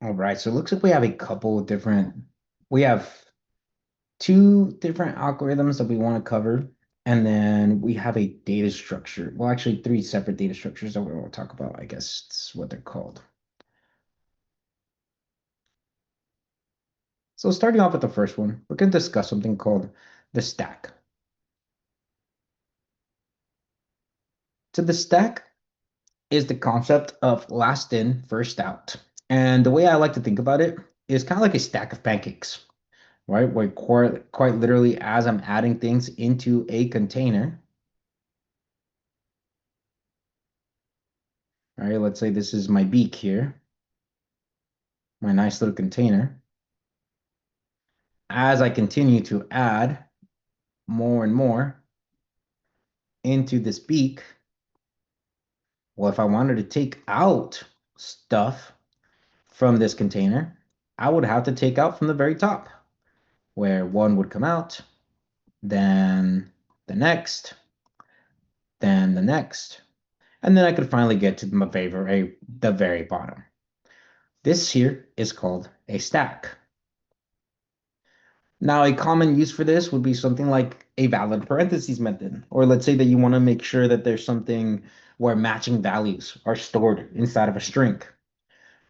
All right, so it looks like we have a couple of different, we have two different algorithms that we want to cover, and then we have a data structure. Well, actually, three separate data structures that we want to talk about. I guess it's what they're called. So starting off with the first one, we're going to discuss something called the stack. So the stack is the concept of last in, first out. And the way I like to think about it is kind of like a stack of pancakes, right? Where quite literally, as I'm adding things into a container, all right, let's say this is my beak here, my nice little container. As I continue to add more and more into this beak, well, if I wanted to take out stuff from this container, I would have to take out from the very top, where one would come out, then the next, then the next, and then I could finally get to my favorite, the very bottom. This here is called a stack. Now, a common use for this would be something like a valid parentheses method, or let's say that you want to make sure that there's something where matching values are stored inside of a string.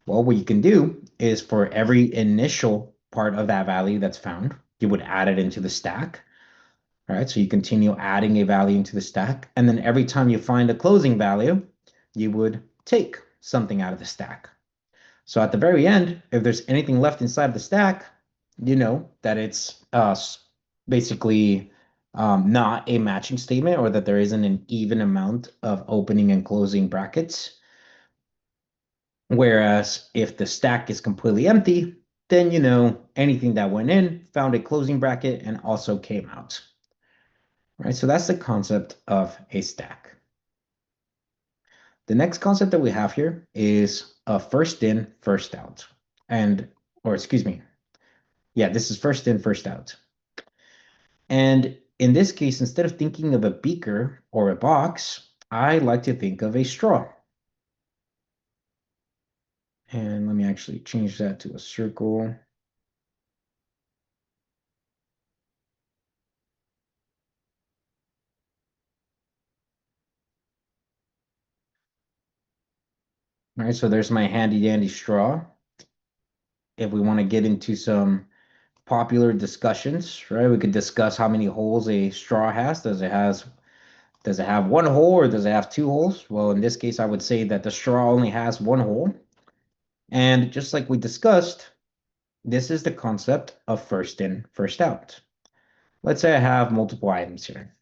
Well, what you can do is for every initial part of that value that's found, you would add it into the stack. All right, so you continue adding a value into the stack, and then every time you find a closing value, you would take something out of the stack. So at the very end, if there's anything left inside the stack, you know that it's basically not a matching statement, or that there isn't an even amount of opening and closing brackets. Whereas if the stack is completely empty, then you know anything that went in found a closing bracket and also came out. Right? So that's the concept of a stack. The next concept that we have here is a first in, first out. And, or excuse me, yeah, this is first in, first out. And in this case, instead of thinking of a beaker or a box, I like to think of a straw. And let me actually change that to a circle. All right, so there's my handy dandy straw. If we want to get into some popular discussions, right, we could discuss how many holes a straw has. Does it have one hole or does it have two holes? Well, in this case, I would say that the straw only has one hole. And just like we discussed, this is the concept of first in, first out. Let's say I have multiple items here.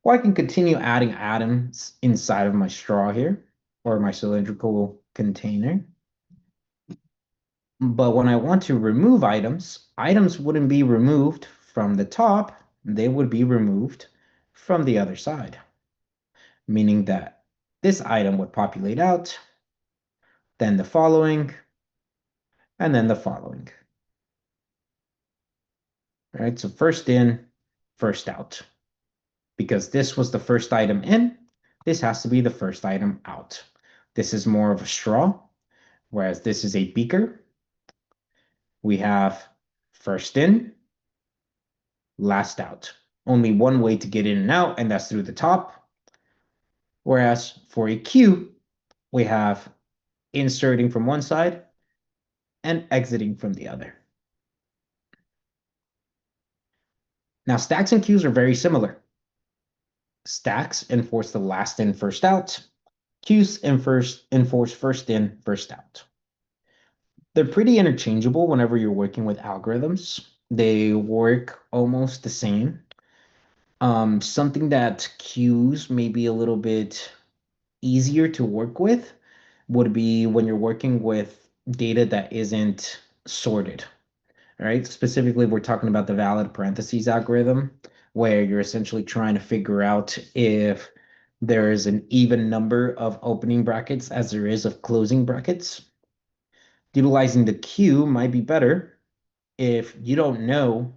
Well, I can continue adding atoms inside of my straw here, or my cylindrical container. But when I want to remove items, items wouldn't be removed from the top, they would be removed from the other side, meaning that this item would populate out, then the following, and then the following. All right, so first in, first out. Because this was the first item in, this has to be the first item out. This is more of a straw, whereas this is a beaker. We have first in, last out. Only one way to get in and out, and that's through the top. Whereas for a queue, we have inserting from one side and exiting from the other. Now, stacks and queues are very similar. Stacks enforce the last in, first out. Queues enforce first in, first out. They're pretty interchangeable whenever you're working with algorithms. They work almost the same. Something that queues may be a little bit easier to work with would be when you're working with data that isn't sorted. All right. Specifically, we're talking about the valid parentheses algorithm, where you're essentially trying to figure out if there is an even number of opening brackets as there is of closing brackets. Utilizing the queue might be better if you don't know,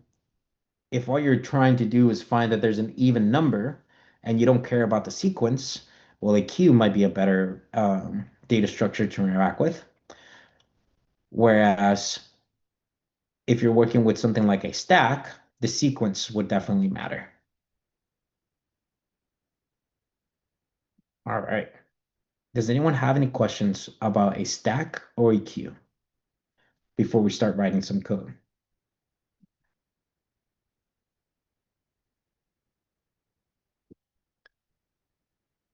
if all you're trying to do is find that there's an even number and you don't care about the sequence, well, a queue might be a better data structure to interact with. Whereas if you're working with something like a stack, the sequence would definitely matter. All right. Does anyone have any questions about a stack or a queue before we start writing some code?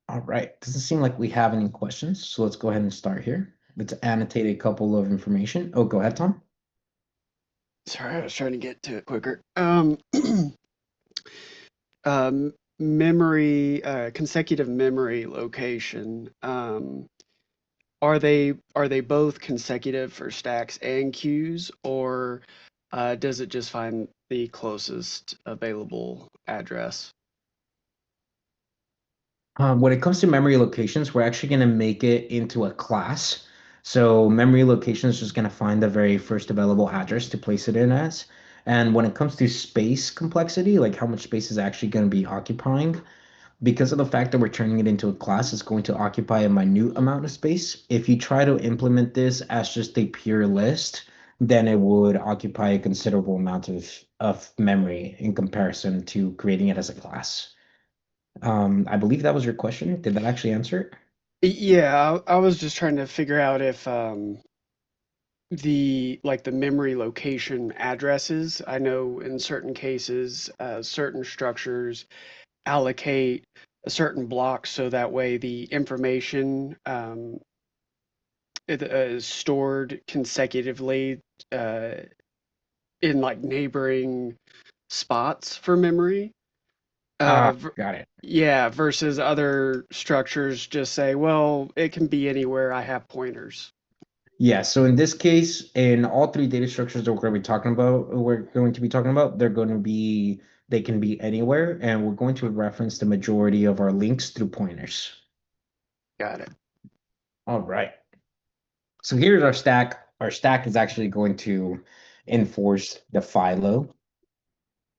All right. Doesn't seem like we have any questions, so let's go ahead and start here. Let's annotate a couple of information. Oh, go ahead, Tom. Sorry, I was trying to get to it quicker. Um, memory, consecutive memory location. Are they both consecutive for stacks and queues, or does it just find the closest available address? When it comes to memory locations, we're actually going to make it into a class. So memory location is just going to find the very first available address to place it in as. And when it comes to space complexity, like how much space is actually going to be occupying, because of the fact that we're turning it into a class, it's going to occupy a minute amount of space. If you try to implement this as just a pure list, then it would occupy a considerable amount of memory in comparison to creating it as a class. I believe that was your question. Did that actually answer it? Yeah, I was just trying to figure out if the memory location addresses. I know in certain cases, certain structures allocate a certain block so that way the information is stored consecutively uh, in like neighboring spots for memory. Uh, Ah, v- got it. yeah, versus other structures just say, well, it can be anywhere I have pointers. Yeah, so in this case, in all three data structures that we're going to be talking about, they can be anywhere, and we're going to reference the majority of our links through pointers. Got it. All right. So here's our stack. Our stack is actually going to enforce the FILO,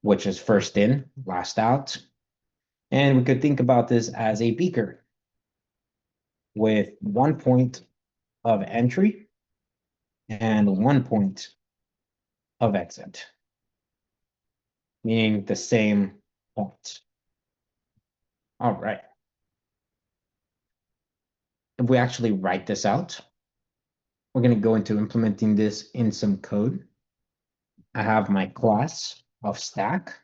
which is first in, last out. And we could think about this as a beaker with 1 point of entry and 1 point of exit, meaning the same point. All right. If we actually write this out, we're going to go into implementing this in some code. I have my class of stack,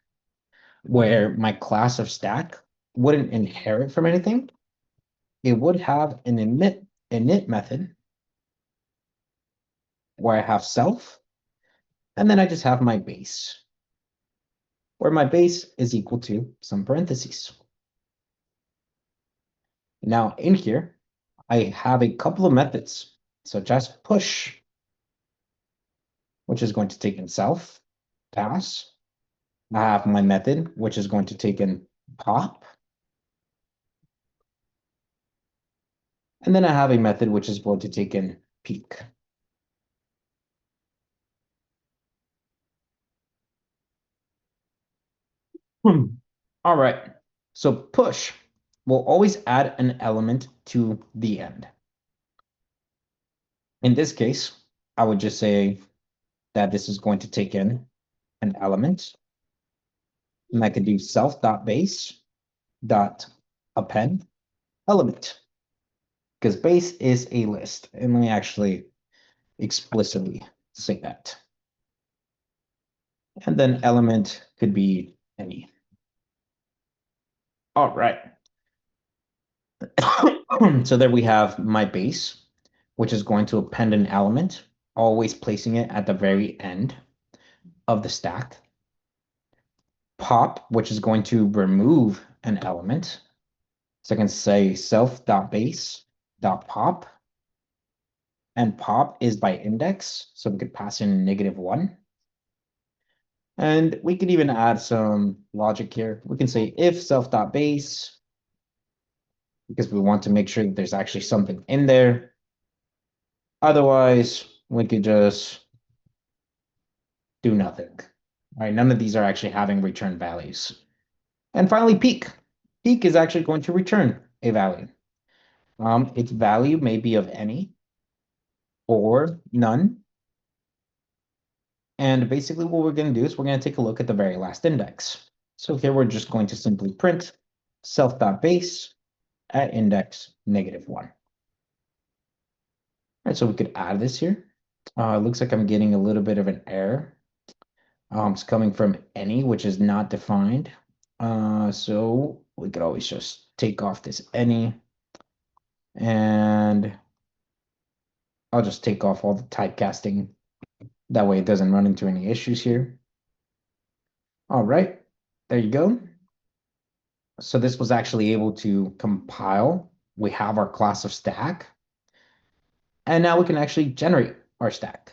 where my class of stack wouldn't inherit from anything. It would have an init method where I have self, and then I just have my base, where my base is equal to some parentheses. Now in here, I have a couple of methods, such as push, which is going to take in self, pass. I have my method, which is going to take in pop. And then I have a method which is going to take in peak. All right. So push will always add an element to the end. In this case, I would just say that this is going to take in an element. And I could do self.base dot append element, because base is a list. And let me actually explicitly say that. And then element could be any. All right. So there we have my base, which is going to append an element, always placing it at the very end of the stack. Pop, which is going to remove an element. So I can say self.base.pop, and pop is by index, so we could pass in -1. And we could even add some logic here. We can say if self.base, because we want to make sure that there's actually something in there. Otherwise, we could just do nothing. All right, none of these are actually having return values. And finally, peak. Peak is actually going to return a value. Its value may be of any or none. And basically what we're going to do is we're going to take a look at the very last index. So here we're just going to simply print self.base at index -1. All right, so we could add this here. It looks like I'm getting a little bit of an error. It's coming from any, which is not defined. So we could always just take off this any, and I'll just take off all the typecasting. That way it doesn't run into any issues here. All right, there you go. So this was actually able to compile. We have our class of stack, and now we can actually generate our stack.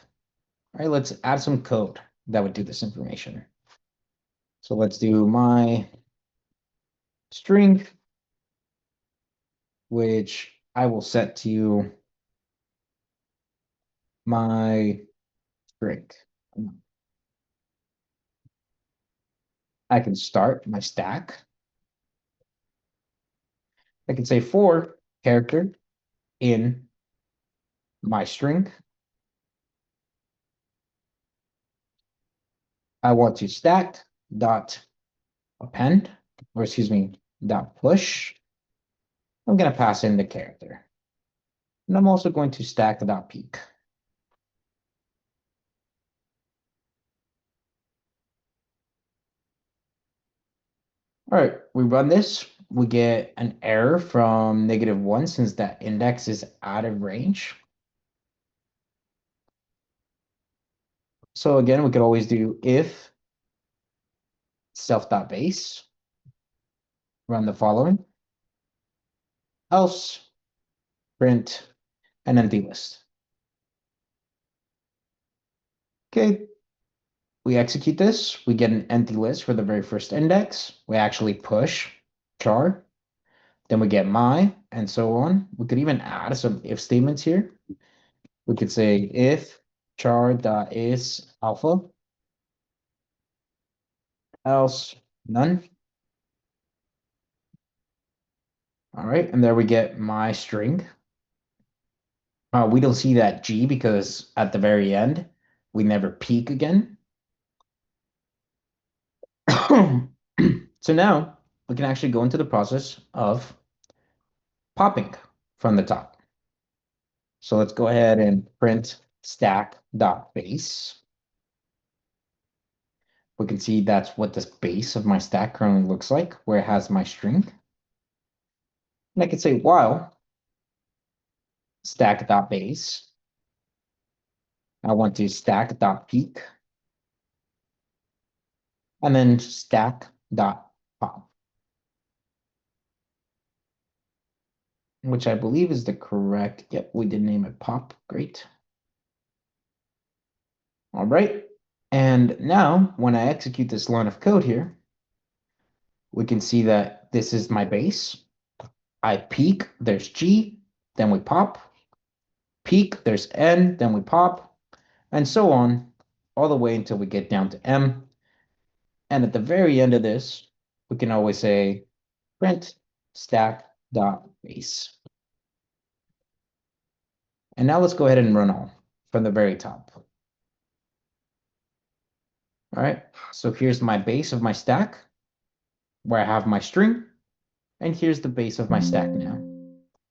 All right, let's add some code that would do this information. So let's do my string, which I will set to my string. I can start my stack. I can say for character in my string. I want to stack dot append, or excuse me, dot push. I'm going to pass in the character. And I'm also going to stack dot peak. All right, we run this. We get an error from -1 since that index is out of range. So again, we could always do if self.base, run the following, else print an empty list. Okay, we execute this. We get an empty list for the very first index. We actually push char. Then we get my, and so on. We could even add some if statements here. We could say if char dot is alpha, else none. All right, and there we get my string. We don't see that G because at the very end, we never peak again. So now we can actually go into the process of popping from the top. So let's go ahead and print stack.base. We can see that's what the base of my stack currently looks like, where it has my string. And I can say while stack.base, I want to stack.peak, and then stack.pop, which I believe is the correct. Yep, we did name it pop. Great. All right. And now when I execute this line of code here, we can see that this is my base. I peak, there's G, then we pop. Peak, there's N, then we pop, and so on, all the way until we get down to M. And at the very end of this, we can always say print stack.base. And now let's go ahead and run all from the very top. All right, so here's my base of my stack, where I have my string, and here's the base of my stack now,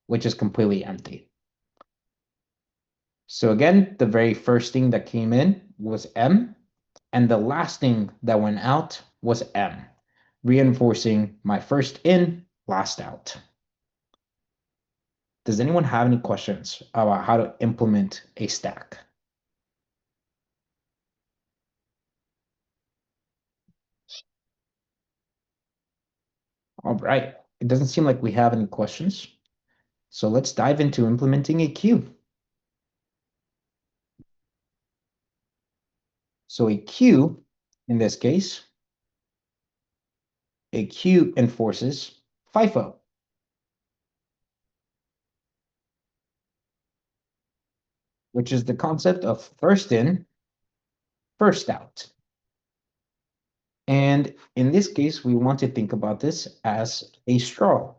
which is completely empty. So again, the very first thing that came in was M, and the last thing that went out was M, reinforcing my first in, last out. Does anyone have any questions about how to implement a stack? All right, it doesn't seem like we have any questions. So let's dive into implementing a queue. So a queue, in this case, a queue enforces FIFO, which is the concept of first in, first out. And in this case, we want to think about this as a straw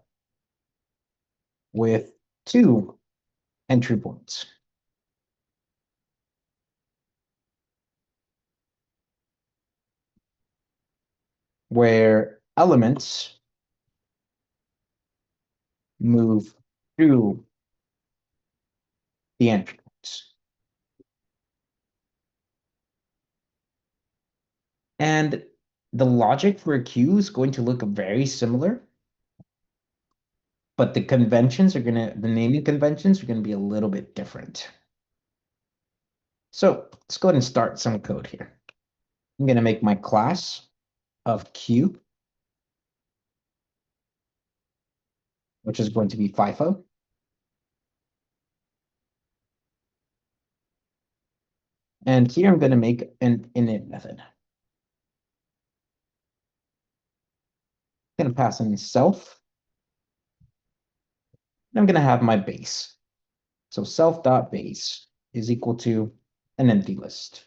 with two entry points, where elements move through the entry points. And the logic for a queue is going to look very similar, but the naming conventions are gonna be a little bit different. So let's go ahead and start some code here. I'm gonna make my class of queue, which is going to be FIFO. And here I'm gonna make an init method. I'm gonna pass in self, and I'm gonna have my base. So self.base is equal to an empty list.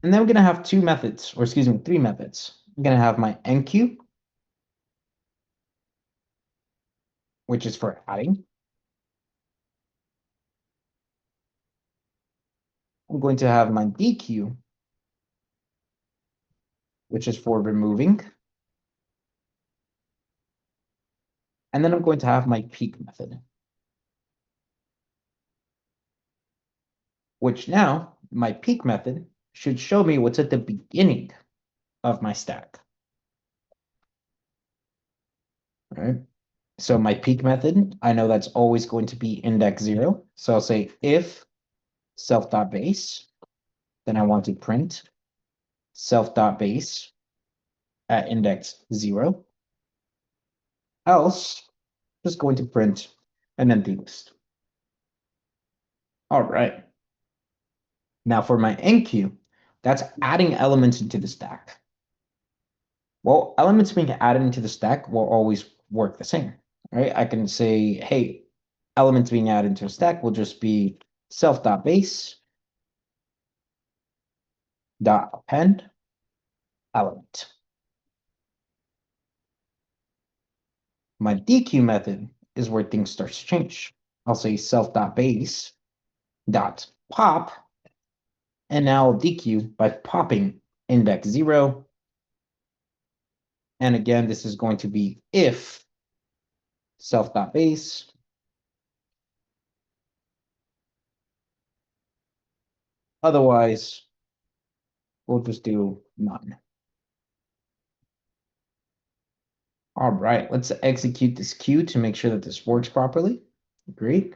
And then we're going to have two methods, or excuse me, three methods. I'm going to have my enqueue, which is for adding. I'm going to have my dequeue, which is for removing. And then I'm going to have my peek method, which now my peek method should show me what's at the beginning of my stack. All right. So my peek method, I know that's always going to be index 0. So I'll say if self.base, then I want to print self.base at index 0. Else, just going to print an empty list. All right. Now for my enqueue, that's adding elements into the stack. Well, elements being added into the stack will always work the same, right? I can say, hey, elements being added into a stack will just be self.base dot append element. My dequeue method is where things start to change. I'll say self.base dot pop, and now I'll dequeue by popping index 0. And again, this is going to be if self.base otherwise we'll just do none. All right, let's execute this queue to make sure that this works properly. Great.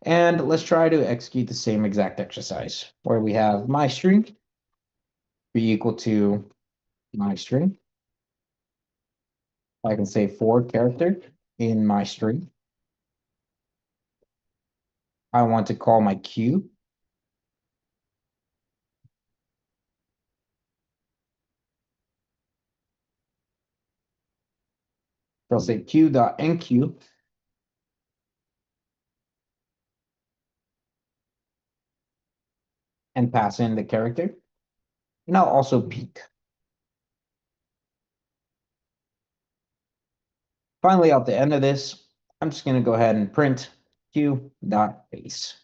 And let's try to execute the same exact exercise where we have my string be equal to my string. I can say for character in my string. I want to call my queue. So I'll say queue.enqueue and pass in the character. And I'll also peek. Finally, at the end of this, I'm just going to go ahead and print queue.base.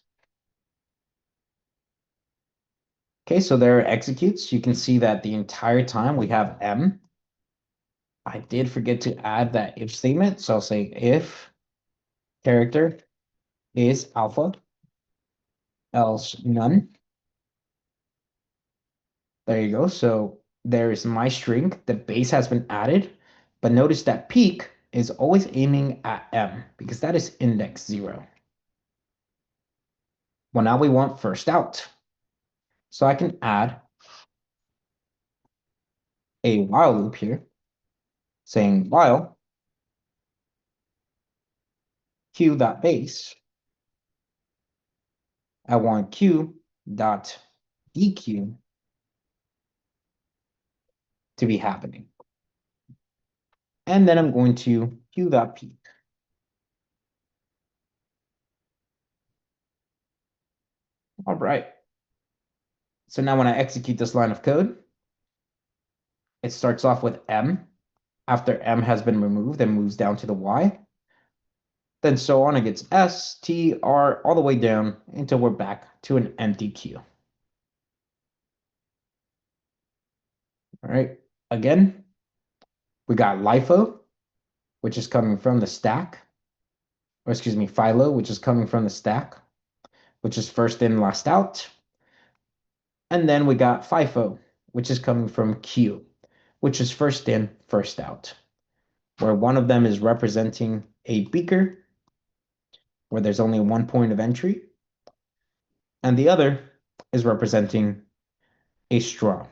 Okay, so there it executes. You can see that the entire time we have M. I did forget to add that if statement. So I'll say if character is alpha, else none. There you go. So there is my string. The base has been added. But notice that peek is always aiming at M because that is index 0. Well, now we want first out. So I can add a while loop here saying while q.base, I want q.dequeue to be happening. And then I'm going to q.peek. All right. So now when I execute this line of code, it starts off with M. After M has been removed and moves down to the Y. Then so on, it gets S, T, R, all the way down until we're back to an empty queue. All right. Again, we got LIFO, which is coming from the stack, or excuse me, FILO, which is coming from the stack, which is first in, last out. And then we got FIFO, which is coming from Q, which is first in, first out, where one of them is representing a beaker, where there's only one point of entry, and the other is representing a straw.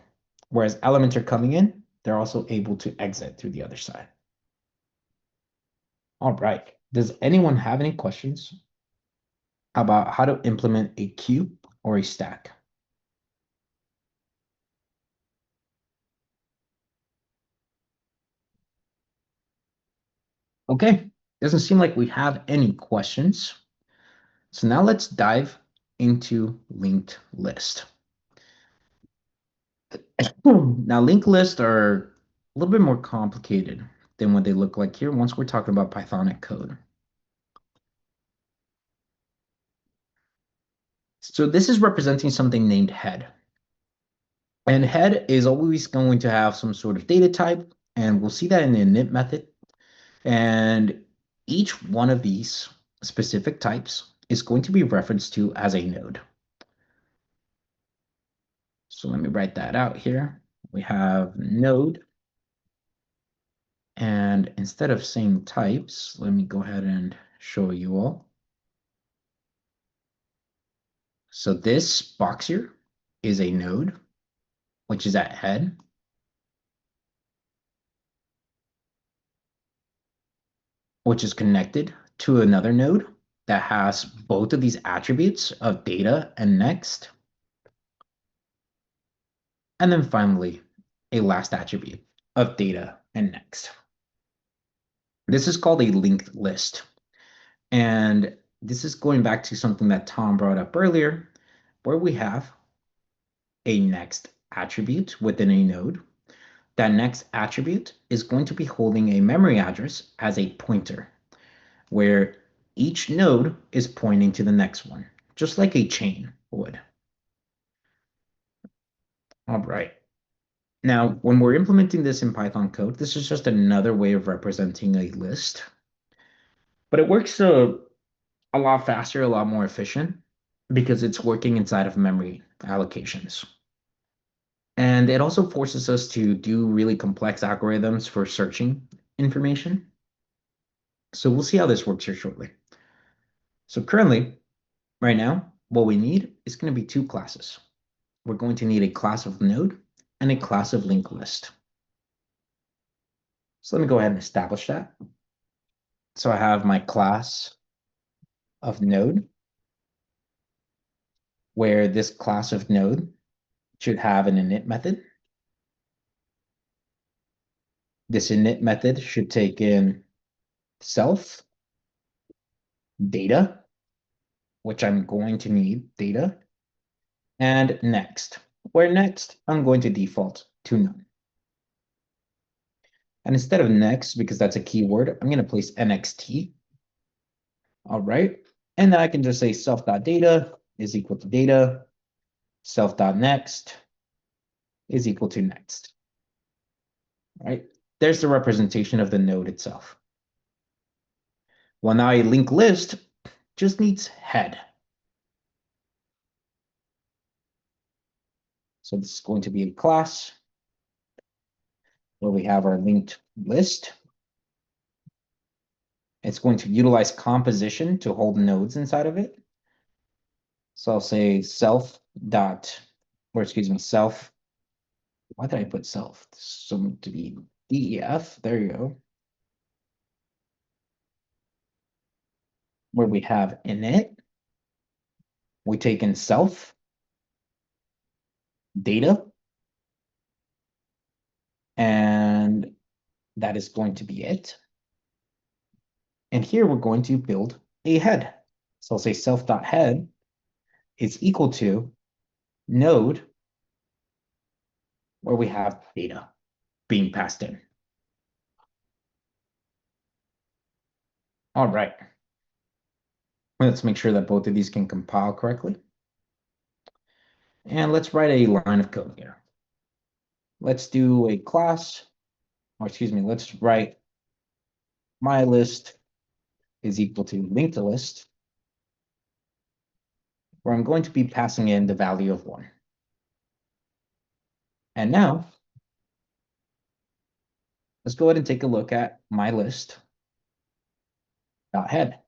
Whereas elements are coming in, they're also able to exit through the other side. All right. Does anyone have any questions about how to implement a queue or a stack? Okay. Doesn't seem like we have any questions. So now let's dive into linked list. Now, linked lists are a little bit more complicated than what they look like here once we're talking about Pythonic code. So this is representing something named head. And head is always going to have some sort of data type, and we'll see that in the init method. And each one of these specific types is going to be referenced to as a node. So let me write that out here. We have node, and instead of saying types, let me go ahead and show you all. So this box here is a node, which is at head. Which is connected to another node that has both of these attributes of data and next. And then finally, a last attribute of data and next. This is called a linked list. And this is going back to something that Tom brought up earlier, where we have a next attribute within a node. That next attribute is going to be holding a memory address as a pointer, where each node is pointing to the next one, just like a chain would. All right. Now, when we're implementing this in Python code, this is just another way of representing a list, but it works a lot faster, a lot more efficient because it's working inside of memory allocations. And it also forces us to do really complex algorithms for searching information. So we'll see how this works here shortly. So currently, right now, what we need is going to be two classes. We're going to need a class of node and a class of linked list. So let me go ahead and establish that. So I have my class of node, where this class of node should have an init method. This init method should take in self, data, which I'm going to need data, and next, where next I'm going to default to none. And instead of next, because that's a keyword, I'm going to place nxt. All right. And then I can just say self.data is equal to data, self.next is equal to next. All right. There's the representation of the node itself. Well, now a linked list just needs head. So this is going to be a class where we have our linked list. It's going to utilize composition to hold nodes inside of it. So I'll say self dot, or excuse me, self. Why did I put self? So to be def, there you go. Where we have init, we take in self, data, and that is going to be it. And here we're going to build a head. So I'll say self.head is equal to node where we have data being passed in. All right. Let's make sure that both of these can compile correctly. And let's write a line of code here. Let's do a class, or excuse me, let's write my list is equal to linked list, where I'm going to be passing in the value of 1. And now, let's go ahead and take a look at my list dot head.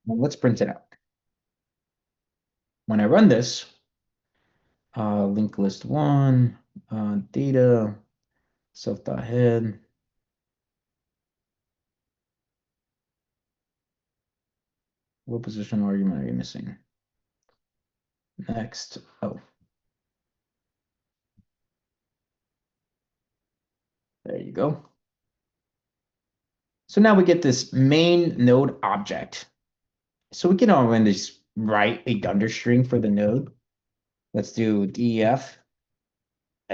Well, let's print it out. When I run this, link list 1, data, self.head. What position argument are you missing? Next. Oh, there you go. So now we get this main node object. So we can already just write a dunder string for the node. Let's do def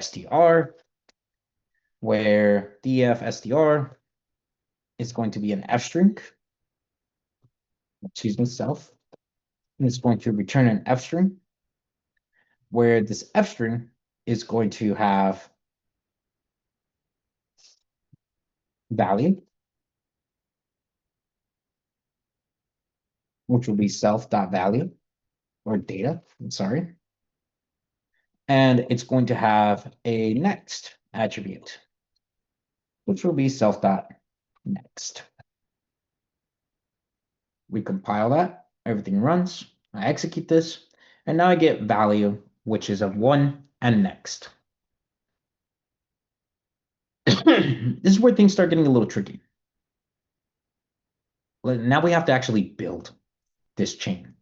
str, where def str is going to be an f string, excuse me, self, and it's going to return an f string, where this f string is going to have value, which will be self.value, or data, I'm sorry. And it's going to have a next attribute, which will be self.next. We compile that, everything runs, I execute this, and now I get value, which is of 1 and next. This is where things start getting a little tricky. Now we have to actually build this chain,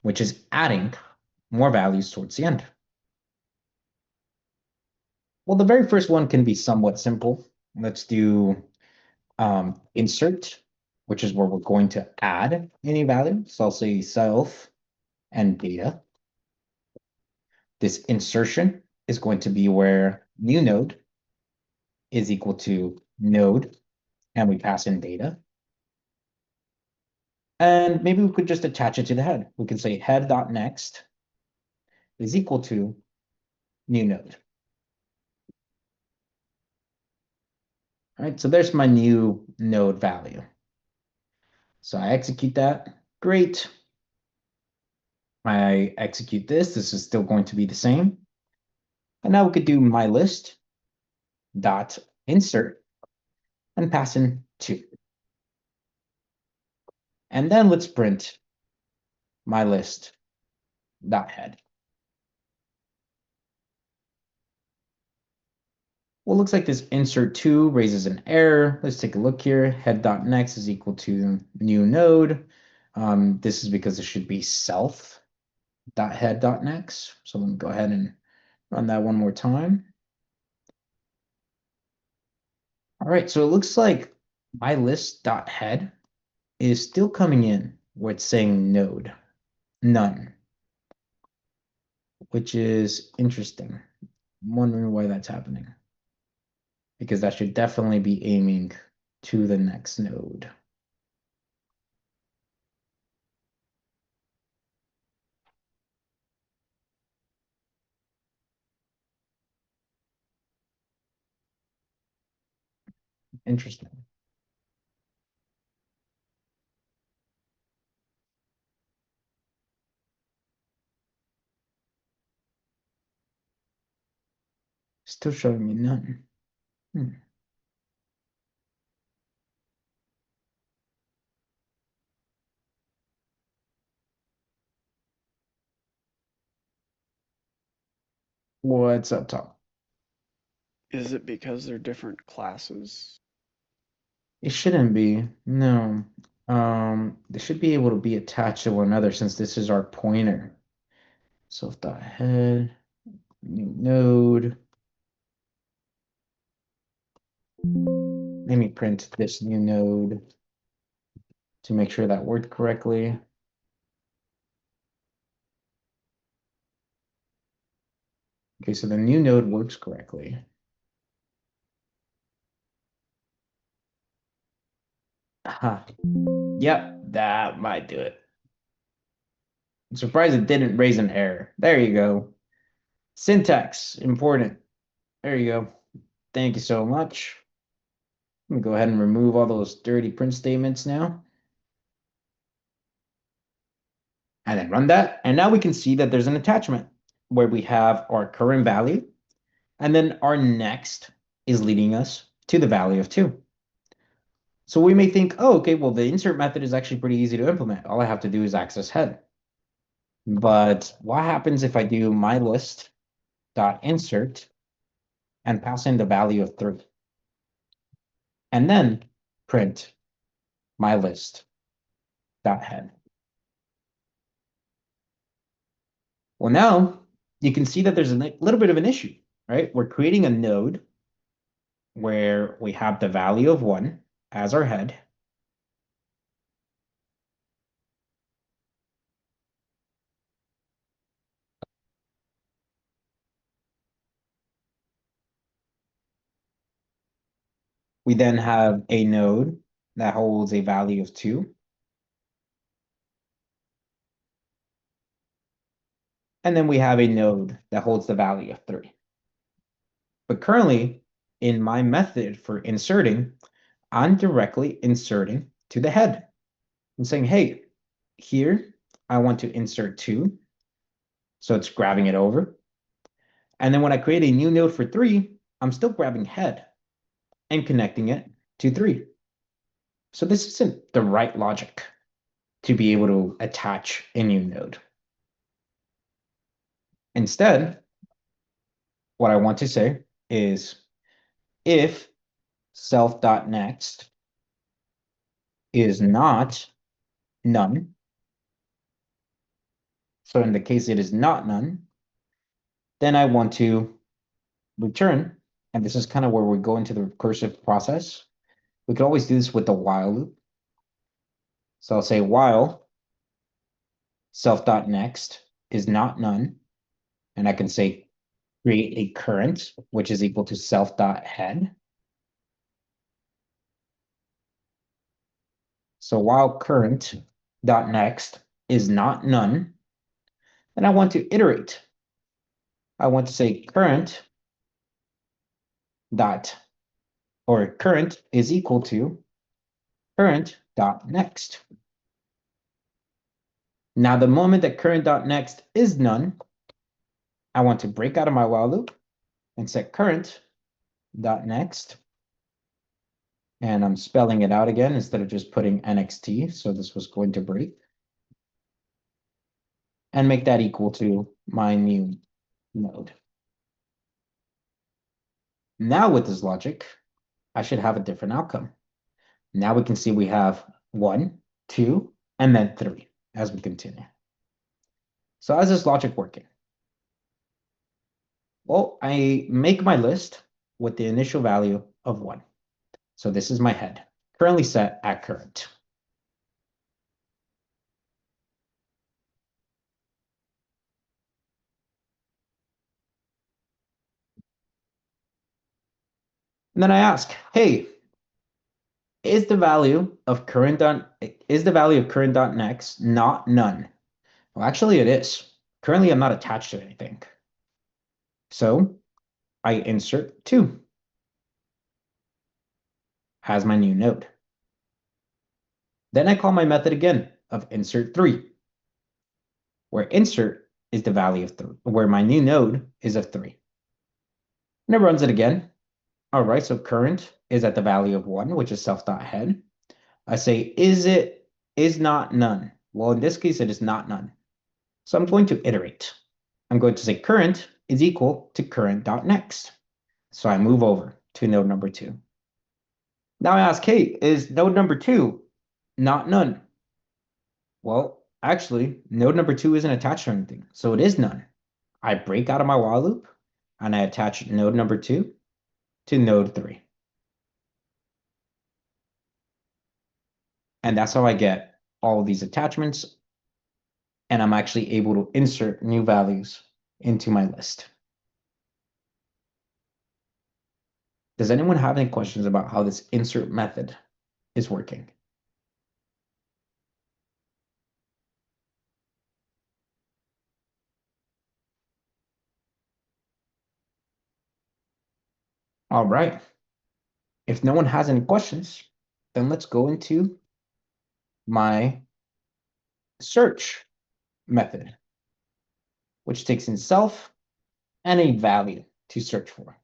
which is adding more values towards the end. Well, the very first one can be somewhat simple. Let's do insert, which is where we're going to add any value. So I'll say self and data. This insertion is going to be where new node is equal to node, and we pass in data. And maybe we could just attach it to the head. We can say head.next is equal to new node. All right, so there's my new node value. So I execute that. Great. I execute this. This is still going to be the same. And now we could do my list dot insert and pass in 2. And then let's print my list dot head. Well, it looks like this insert 2 raises an error. Let's take a look here. Head.next is equal to new node. This is because it should be self.head.next. So let me go ahead and run that one more time. All right, so it looks like my list.head is still coming in where it's saying node, none, which is interesting. I'm wondering why that's happening, because that should definitely be aiming to the next node. Interesting. Still showing me none. What's up top? Is it because they're different classes? It shouldn't be. No. They should be able to be attached to one another since this is our pointer. Self.head, new node. Let me print this new node to make sure that worked correctly. Okay, so the new node works correctly. Aha. Yep, that might do it. I'm surprised it didn't raise an error. There you go. Syntax, important. There you go. Thank you so much. Let me go ahead and remove all those dirty print statements now. And then run that. And now we can see that there's an attachment where we have our current value. And then our next is leading us to the value of 2. So we may think, oh, okay, well, the insert method is actually pretty easy to implement. All I have to do is access head. But what happens if I do my list dot insert and pass in the value of 3? And then print my list dot head. Well, now you can see that there's a little bit of an issue, right? We're creating a node where we have the value of 1 as our head. We then have a node that holds a value of 2. And then we have a node that holds the value of 3. But currently, in my method for inserting, I'm directly inserting to the head. I'm saying, hey, here, I want to insert 2. So it's grabbing it over. And then when I create a new node for 3, I'm still grabbing head and connecting it to 3. So this isn't the right logic to be able to attach a new node. Instead, what I want to say is if self.next is not none, so in the case it is not none, then I want to return, and this is kind of where we go into the recursive process. We could always do this with the while loop. So I'll say while self.next is not none, and I can say create a current, which is equal to self.head. So while current.next is not none, then I want to iterate. I want to say current dot, or current is equal to current.next. Now, the moment that current.next is none, I want to break out of my while loop and set current.next. And I'm spelling it out again instead of just putting NXT. So this was going to break. And make that equal to my new node. Now with this logic, I should have a different outcome. Now we can see we have 1, 2, and then 3 as we continue. So how's this logic working? Well, I make my list with the initial value of 1. So this is my head, currently set at current. And then I ask, hey, is the value of current.next not none? Well, actually it is. Currently, I'm not attached to anything. So I insert 2 as my new node. Then I call my method again of insert 3, where insert is the value of 3, where my new node is of 3. And it runs it again. All right, so current is at the value of 1, which is self.head. I say, is not none? Well, in this case, it is not none. So I'm going to iterate. I'm going to say current is equal to current.next. So I move over to node number 2. Now I ask, hey, is node number 2 not none? Well, actually, node number 2 isn't attached to anything, so it is none. I break out of my while loop, and I attach node number 2 to node 3. And that's how I get all of these attachments, and I'm actually able to insert new values into my list. Does anyone have any questions about how this insert method is working? All right. If no one has any questions, then let's go into my search method, which takes in self and a value to search for.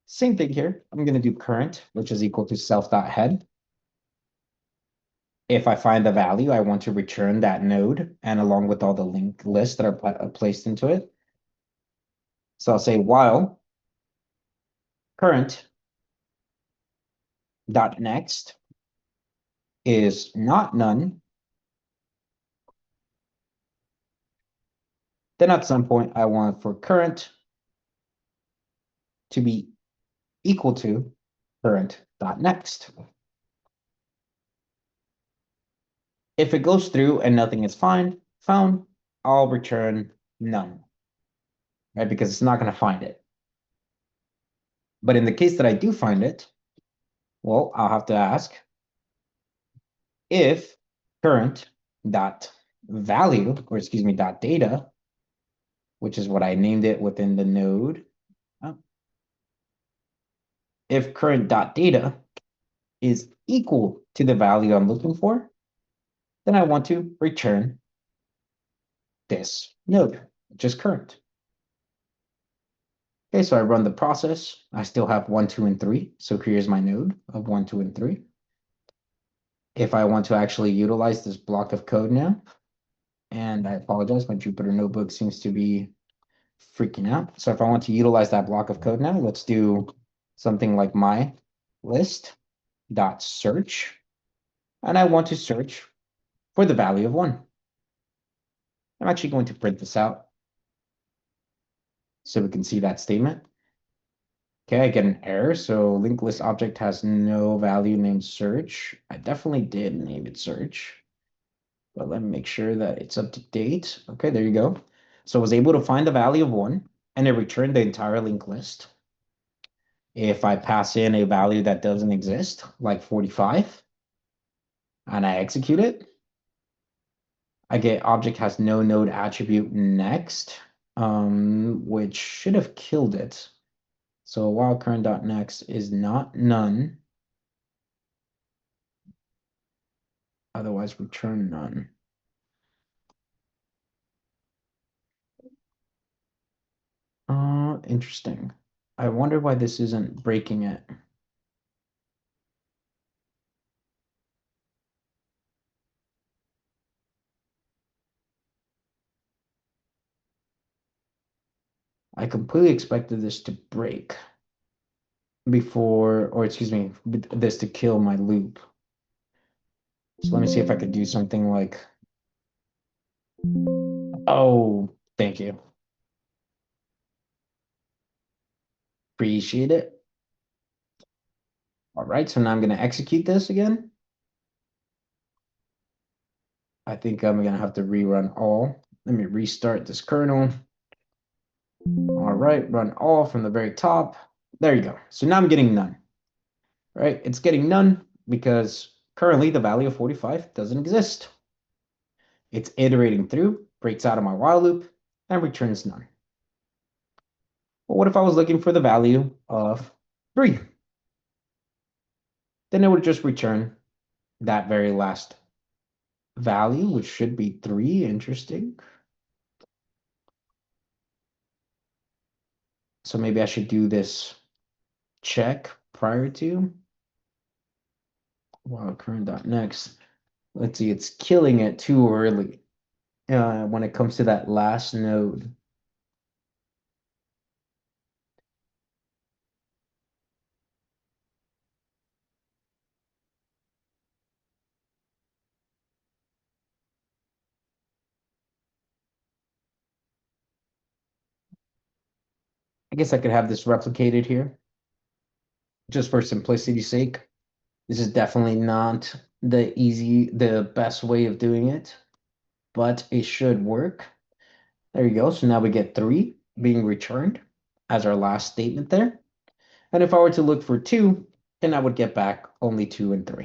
Same thing here. I'm going to do current, which is equal to self.head. If I find the value, I want to return that node and along with all the linked lists that are placed into it. So I'll say while current dot next is not none, then at some point I want for current to be equal to current dot next. If it goes through and nothing is found, I'll return none, right? Because it's not going to find it. But in the case that I do find it, well, I'll have to ask if current dot value, or excuse me, dot data, which is what I named it within the node. If current dot data is equal to the value I'm looking for, then I want to return this node, which is current. Okay, so I run the process. I still have 1, 2, and 3. So here's my node of 1, 2, and 3. If I want to actually utilize this block of code now, and I apologize, my Jupyter notebook seems to be freaking out. So if I want to utilize that block of code now, let's do something like my list dot search, and I want to search for the value of 1. I'm actually going to print this out so we can see that statement. Okay, I get an error. So linked list object has no value named search. I definitely did name it search, but let me make sure that it's up to date. Okay, there you go. So I was able to find the value of 1 and it returned the entire linked list. If I pass in a value that doesn't exist, like 45, and I execute it, I get object has no node attribute next, which should have killed it. So while current.next is not none, otherwise return none. Interesting. I wonder why this isn't breaking it. I completely expected this to break before, or excuse me, this to kill my loop. So let me see if I could do something like, oh, thank you. Appreciate it. All right, so now I'm going to execute this again. I think I'm going to have to rerun all. Let me restart this kernel. All right, run all from the very top. There you go. So now I'm getting none. Right? It's getting none because currently the value of 45 doesn't exist. It's iterating through, breaks out of my while loop, and returns none. Well, what if I was looking for the value of 3? Then it would just return that very last value, which should be 3. Interesting. So maybe I should do this check prior to. Wow, current.next. Let's see, it's killing it too early when it comes to that last node. I guess I could have this replicated here just for simplicity's sake. This is definitely not the best way of doing it, but it should work. There you go. So now we get 3 being returned. as our last statement there. And if I were to look for 2, then I would get back only 2 and 3.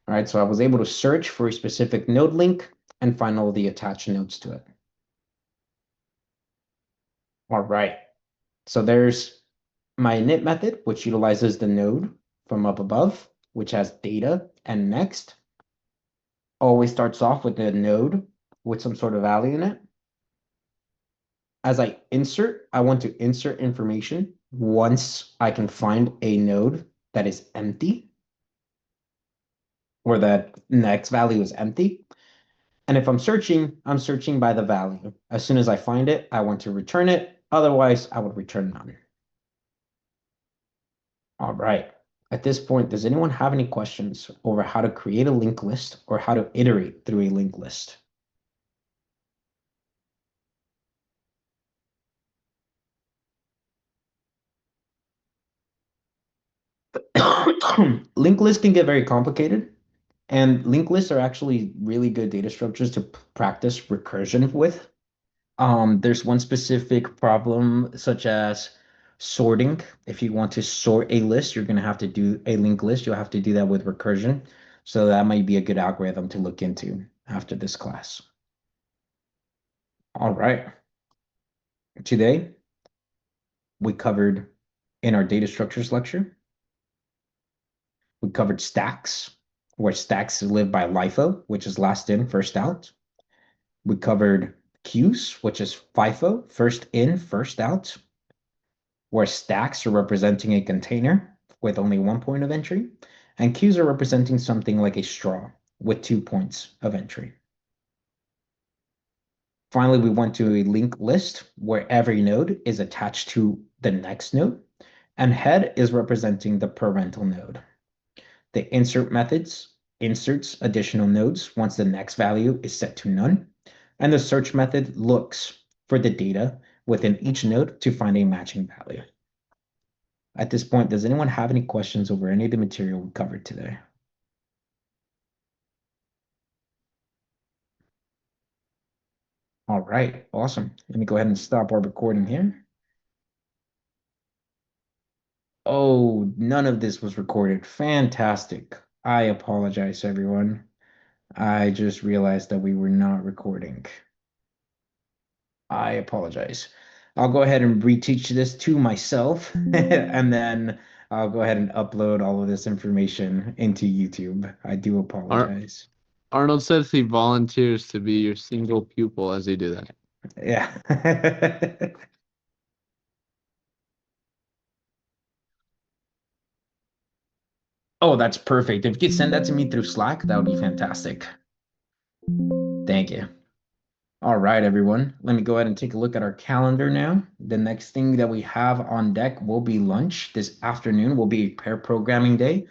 All right, so I was able to search for a specific node link and find all the attached nodes to it. All right, so there's my init method, which utilizes the node from up above, which has data and next. Always starts off with the node with some sort of value in it. As I insert, I want to insert information once I can find a node that is empty or that next value is empty. And if I'm searching by the value. As soon as I find it, I want to return it. Otherwise, I would return none. All right. At this point, does anyone have any questions over how to create a linked list or how to iterate through a linked list? Linked lists can get very complicated, and linked lists are actually really good data structures to practice recursion with. There's one specific problem, such as sorting. If you want to sort a list, you're going to have to do a linked list. You'll have to do that with recursion. So that might be a good algorithm to look into after this class. All right. Today, we covered in our data structures lecture, we covered stacks, where stacks live by LIFO, which is last in, first out. We covered queues, which is FIFO, first in, first out, where stacks are representing a container with only one point of entry, and queues are representing something like a straw with 2 points of entry. Finally, we went to a linked list where every node is attached to the next node, and head is representing the parental node. The insert methods inserts additional nodes once the next value is set to none, and the search method looks for the data within each node to find a matching value. At this point, does anyone have any questions over any of the material we covered today? All right, awesome. Let me go ahead and stop our recording here. Oh, none of this was recorded. Fantastic. I apologize, everyone. I just realized that we were not recording. I apologize. I'll go ahead and reteach this to myself, and then I'll go ahead and upload all of this information into YouTube. I do Ar apologize. Arnold says he volunteers to be your single pupil as you do that. Yeah. Oh, that's perfect. If you could send that to me through Slack, that would be fantastic. Thank you. All right, everyone. Let me go ahead and take a look at our calendar now. The next thing that we have on deck will be lunch. This afternoon will be a pair programming day.